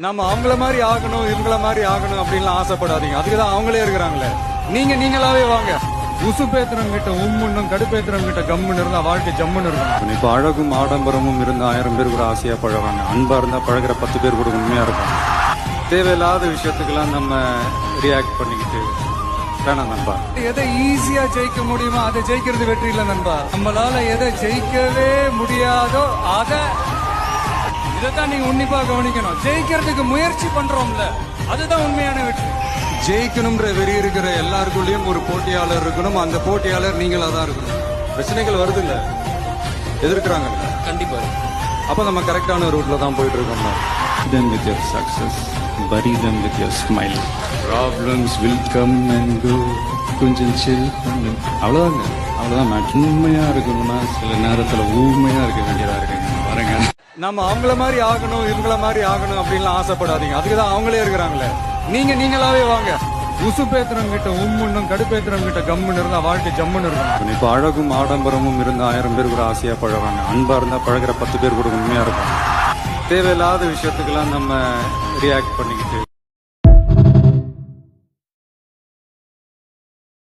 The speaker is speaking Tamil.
நம்ம அவங்கள மாதிரி ஆகணும் இவங்கள மாதிரி ஆகணும் அப்படின்லாம் ஆசைப்படாதீங்க. அதுக்கு தான் அவங்களே இருக்கிறாங்களே. நீங்களாவே வாங்க. உசுப்பேத்துறவங்க கிட்ட உம்முன்னும் கடுப்பேத்துறவங்க கிட்ட கம்முன்னு இருந்தா வாழ்க்கை ஜம்முன்னு இருக்கும். இப்ப அழகும் ஆடம்பரமும் இருந்தா 1000 பேர் கூட ஆசையா பழகுறாங்க. அன்பா இருந்தா பழகுற 10 பேர் கூட உண்மையா இருக்கும். தேவையில்லாத விஷயத்துக்கெல்லாம் நம்ம ரியாக்ட் பண்ணிக்கிட்டு வேணாம் நண்பா. எதை ஈஸியா ஜெயிக்க முடியுமோ அதை ஜெயிக்கிறது வெற்றி இல்லை நண்பா. நம்மளால எதை ஜெயிக்கவே முடியாதோ இதைத்தான் நீங்க உன்னிப்பா கவனிக்கணும். ஜெயிக்கிறதுக்கு முயற்சி பண்றோம்ல, அதுதான் உண்மையான வெற்றி. ஜெயிக்கணும்ன்ற வெறி இருக்கிற எல்லாருக்குள்ளயும் ஒரு போட்டியாளர் இருக்கணும். அந்த போட்டியாளர் நீங்களா தான் இருக்கணும். பிரச்சனைகள் வருது இல்ல, எதிர்க்கிறாங்க கண்டிப்பா. அப்ப நம்ம கரெக்டான ரூட்ல தான் போயிட்டு இருக்கோம். Them with your success, bury them with your smile. Problems will come and go. கொஞ்சம் chill பண்ணு. அவ்வளவுதான் மேட்ச். உண்மையா இருக்கணும்னா சில நேரத்துல ஊமையா இருக்க வேண்டியதா இருக்குங்க. வரங்க. நம்ம அவங்கள மாதிரி ஆகணும் இவங்கள மாதிரி ஆகணும் அப்படின்லாம் ஆசைப்படாதீங்க. அதுக்கு தான் அவங்களே இருக்கிறாங்களே. நீங்களாவே வாங்க. உசுப்பேத்துறவங்க கிட்ட உம்முன்னும் கடுப்பேத்துறவங்க கிட்ட கம்முன்னு இருந்தா வாழ்க்கை ஜம்முன்னு இருக்கும். இப்ப அழகும் ஆடம்பரமும் இருந்தா 1000 பேர் கூட ஆசையா பழகுறாங்க. அன்பா இருந்தா பழகுற 10 பேர் கூட உண்மையா இருக்கும். தேவையில்லாத விஷயத்துக்கெல்லாம் நம்ம ரியாக்ட் பண்ணிக்கிட்டு